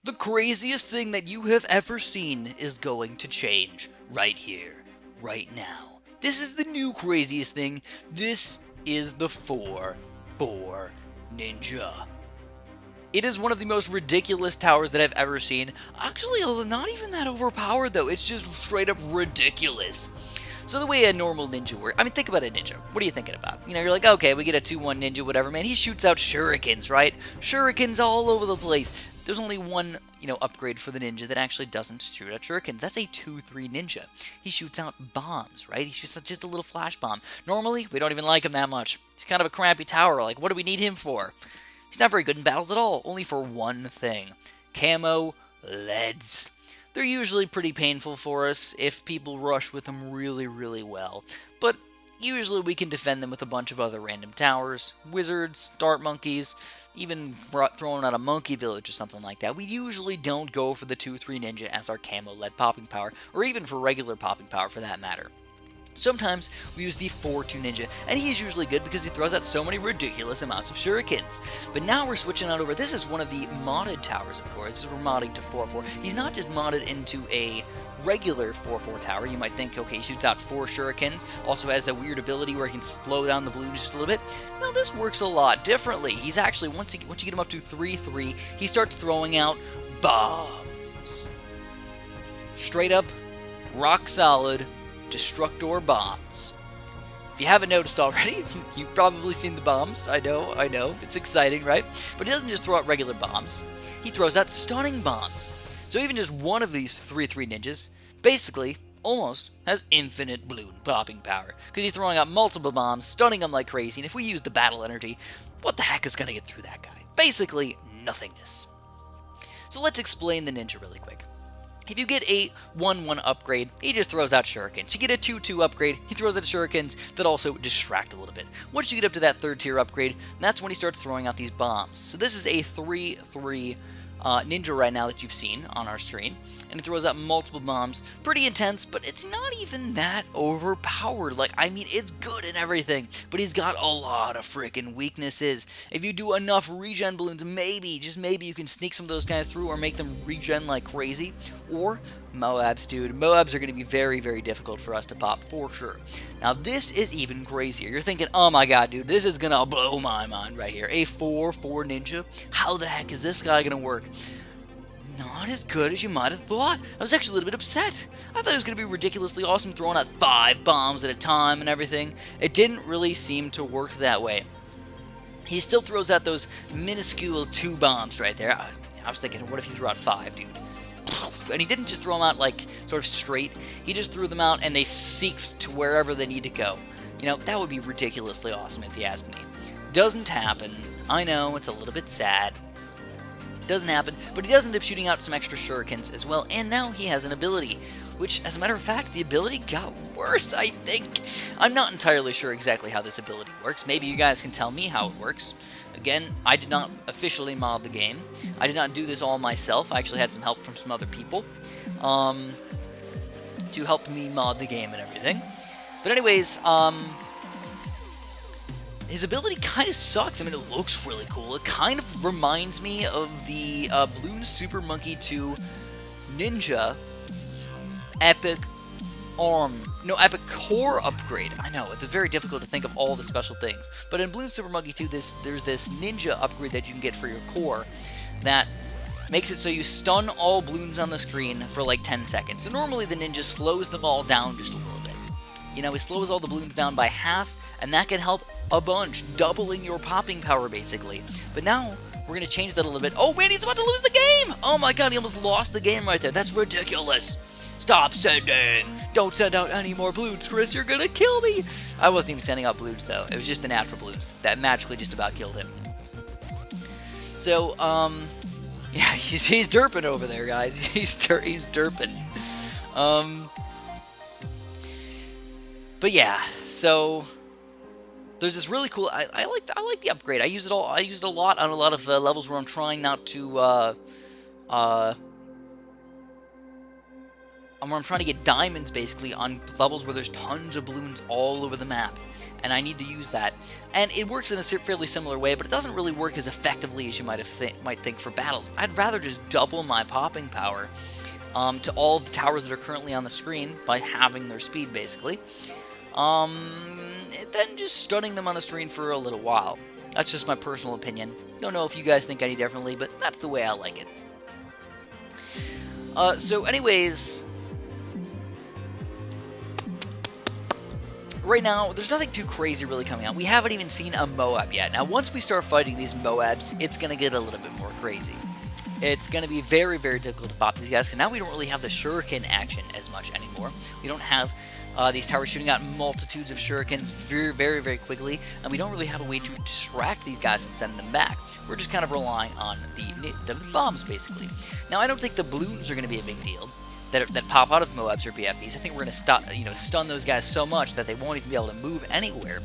The craziest thing that you have ever seen is going to change right here, right now. This is the new craziest thing. This is the 4-4 Ninja. It is one of the most ridiculous towers that I've ever seen. Actually, not even that overpowered though. It's just straight up ridiculous. So the way a normal ninja works, I mean, think about a ninja. What are you thinking about? You know, you're like, okay, we get a 2-1 ninja, whatever, man. He shoots out shurikens, right? Shurikens all over the place. There's only one, upgrade for the ninja that actually doesn't shoot out shurikens. That's a 2-3 ninja. He shoots out bombs, right? He shoots out just a little flash bomb. Normally, we don't even like him that much. He's kind of a crappy tower. Like, what do we need him for? He's not very good in battles at all, only for one thing. Camo leads. They're usually pretty painful for us if people rush with them really, really well, but usually we can defend them with a bunch of other random towers, wizards, dart monkeys, even throwing out a monkey village or something like that. We usually don't go for the 2-3 ninja as our camo lead popping power, or even for regular popping power for that matter. Sometimes we use the 4-2 ninja, and he is usually good because he throws out so many ridiculous amounts of shurikens. But now we're switching out over. This is one of the modded towers, of course. We're modding to 4-4. He's not just modded into a regular 4-4 tower. You might think, okay, he shoots out 4 shurikens, also has a weird ability where he can slow down the balloon just a little bit. Now this works a lot differently. He's actually, once you get him up to 3-3, he starts throwing out bombs. Straight up, rock solid, Destructor bombs. If you haven't noticed already, you've probably seen the bombs. I know, it's exciting, right? But he doesn't just throw out regular bombs, he throws out stunning bombs. So even just one of these 3-3 ninjas, basically, almost has infinite balloon popping power. Because he's throwing out multiple bombs, stunning them like crazy, and if we use the battle energy, what the heck is going to get through that guy? Basically, nothingness. So let's explain the ninja really quick. If you get a 1-1 upgrade, he just throws out shurikens. You get a 2-2 upgrade, he throws out shurikens that also distract a little bit. Once you get up to that 3rd tier upgrade, that's when he starts throwing out these bombs. So this is a 3-3 ninja right now that you've seen on our screen, and it throws out multiple bombs. Pretty intense, but it's not even that overpowered. Like, I mean, it's good and everything, but he's got a lot of freaking weaknesses. If you do enough regen balloons, maybe, just maybe, you can sneak some of those guys through or make them regen like crazy. Or Moabs, dude. Moabs are going to be very, very difficult for us to pop, for sure. Now, this is even crazier. You're thinking, oh my god, dude, this is going to blow my mind right here. A 4-4 ninja? How the heck is this guy going to work? Not as good as you might have thought. I was actually a little bit upset. I thought it was going to be ridiculously awesome, throwing out 5 bombs at a time and everything. It didn't really seem to work that way. He still throws out those minuscule 2 bombs right there. I was thinking, what if he threw out 5, dude? And he didn't just throw them out like sort of straight. He just threw them out and they seeked to wherever they need to go. You know, that would be ridiculously awesome if you ask me. Doesn't happen. I know, it's a little bit sad. Doesn't happen, but he does end up shooting out some extra shurikens as well, and now he has an ability, which, as a matter of fact, the ability got worse, I think. I'm not entirely sure exactly how this ability works. Maybe you guys can tell me how it works. Again, I did not officially mod the game. I did not do this all myself. I actually had some help from some other people to help me mod the game and everything. But anyways, his ability kind of sucks. I mean, it looks really cool. It kind of reminds me of the Bloons Super Monkey 2 Ninja Epic Epic Core upgrade. I know, it's very difficult to think of all the special things. But in Bloons Super Monkey 2, there's this ninja upgrade that you can get for your core that makes it so you stun all balloons on the screen for like 10 seconds. So normally the ninja slows them all down just a little bit. You know, he slows all the balloons down by half, and that can help a bunch, doubling your popping power basically. But now we're going to change that a little bit. Oh man, he's about to lose the game! Oh my god, he almost lost the game right there. That's ridiculous. Stop sending! Don't send out any more balloons, Chris. You're gonna kill me! I wasn't even sending out balloons, though. It was just the natural balloons. That magically just about killed him. So, yeah, he's derping over there, guys. He's derping. But yeah, so there's this really cool. I like the upgrade. I use it a lot on a lot of levels where I'm trying not to I'm trying to get diamonds, basically, on levels where there's tons of balloons all over the map. and I need to use that. And it works in a fairly similar way, but it doesn't really work as effectively as you might think for battles. I'd rather just double my popping power to all of the towers that are currently on the screen by halving their speed, basically. Then just stunning them on the screen for a little while. That's just my personal opinion. Don't know if you guys think any differently, but that's the way I like it. So anyways, right now, there's nothing too crazy really coming out. We haven't even seen a Moab yet. Now, once we start fighting these Moabs, it's going to get a little bit more crazy. It's going to be very, very difficult to pop these guys, because now we don't really have the shuriken action as much anymore. We don't have these towers shooting out multitudes of shurikens very, very, very quickly, and we don't really have a way to distract these guys and send them back. We're just kind of relying on the bombs, basically. Now, I don't think the Bloons are going to be a big deal that pop out of Moabs or BFBs. I think we're going to stun those guys so much that they won't even be able to move anywhere.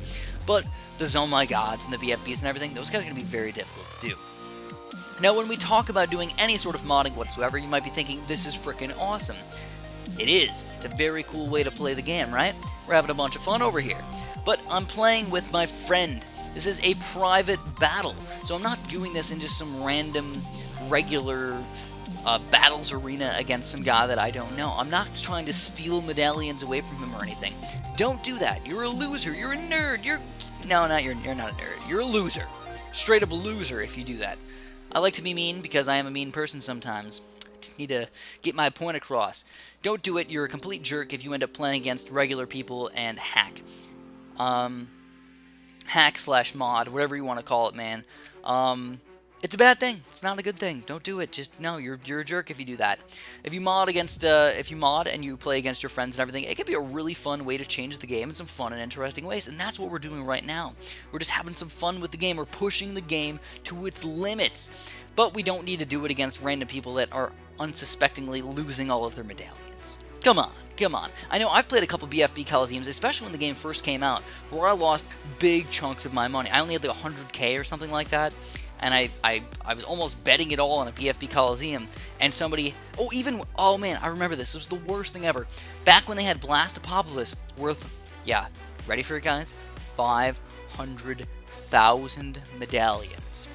But the Oh My Gods and the BFBs and everything, those guys are going to be very difficult to do. Now, when we talk about doing any sort of modding whatsoever, you might be thinking, this is freaking awesome. It is. It's a very cool way to play the game, right? We're having a bunch of fun over here. But I'm playing with my friend. This is a private battle, so I'm not doing this in just some random, regular battles arena against some guy that I don't know. I'm not trying to steal medallions away from him or anything. Don't do that. You're a loser. You're a nerd. You're not a nerd. You're a loser. Straight up a loser if you do that. I like to be mean because I am a mean person sometimes. Just need to get my point across. Don't do it. You're a complete jerk if you end up playing against regular people and hack. Hack/mod, whatever you want to call it, man. It's a bad thing. It's not a good thing. Don't do it. Just no. You're a jerk if you do that. If you mod and you play against your friends and everything, it can be a really fun way to change the game in some fun and interesting ways. And that's what we're doing right now. We're just having some fun with the game. We're pushing the game to its limits. But we don't need to do it against random people that are unsuspectingly losing all of their medallions. Come on. Come on. I know I've played a couple BFB Coliseums, especially when the game first came out, where I lost big chunks of my money. I only had like 100k or something like that, and I was almost betting it all on a BFB Coliseum, and somebody, oh man, I remember this. This was the worst thing ever. Back when they had Blastopopolis worth, yeah, ready for it, guys? 500,000 medallions.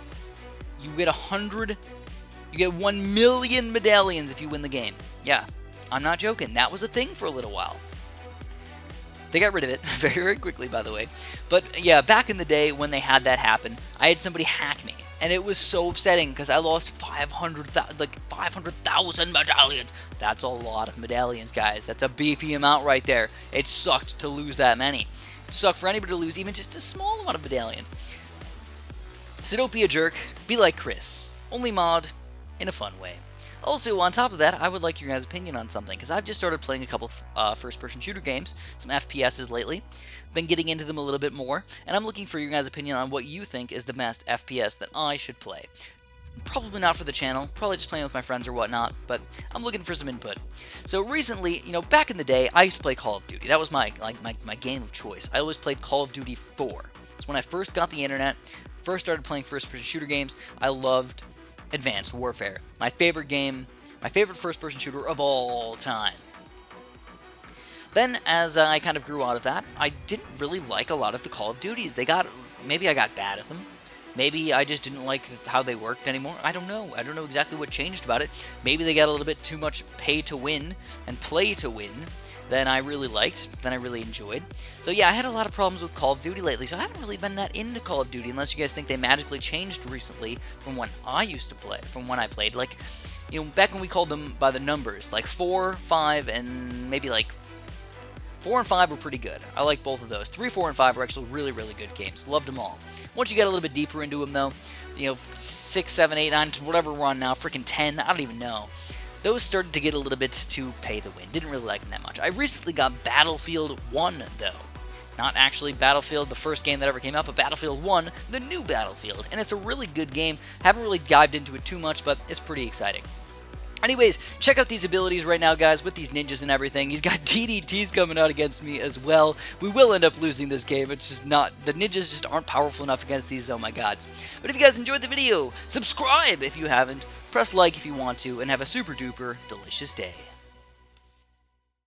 You get 1 million medallions if you win the game. Yeah. I'm not joking. That was a thing for a little while. They got rid of it very, very quickly, by the way. But yeah, back in the day when they had that happen, I had somebody hack me, and it was so upsetting because I lost 500,000 medallions. That's a lot of medallions, guys. That's a beefy amount right there. It sucked to lose that many. It sucked for anybody to lose even just a small amount of medallions. So don't be a jerk. Be like Chris. Only mod in a fun way. Also, on top of that, I would like your guys' opinion on something, because I've just started playing a couple first-person shooter games, some FPSs lately, been getting into them a little bit more, and I'm looking for your guys' opinion on what you think is the best FPS that I should play. Probably not for the channel, probably just playing with my friends or whatnot, but I'm looking for some input. So recently, back in the day, I used to play Call of Duty. That was my game of choice. I always played Call of Duty 4. It's when I first got the internet, first started playing first-person shooter games. I loved Advanced Warfare. My favorite game, my favorite first-person shooter of all time. Then, as I kind of grew out of that, I didn't really like a lot of the Call of Duties. Maybe I got bad at them. Maybe I just didn't like how they worked anymore. I don't know. I don't know exactly what changed about it. Maybe they got a little bit too much pay to win and play to win than I really liked, than I really enjoyed. So yeah, I had a lot of problems with Call of Duty lately, so I haven't really been that into Call of Duty, unless you guys think they magically changed recently from when I used to play, from when I played. Like, back when we called them by the numbers, like 4, 5, and maybe like 4 and 5 were pretty good. I like both of those. 3, 4, and 5 were actually really, really good games. Loved them all. Once you get a little bit deeper into them, though, 6, 7, 8, 9, whatever we're on now, freaking 10, I don't even know. Those started to get a little bit too pay to win. Didn't really like them that much. I recently got Battlefield 1, though. Not actually Battlefield, the first game that ever came out, but Battlefield 1, the new Battlefield. And it's a really good game. Haven't really dived into it too much, but it's pretty exciting. Anyways, check out these abilities right now, guys, with these ninjas and everything. He's got DDTs coming out against me as well. We will end up losing this game. It's just not... The ninjas just aren't powerful enough against these Oh My Gods. But if you guys enjoyed the video, subscribe if you haven't, press like if you want to, and have a super duper delicious day.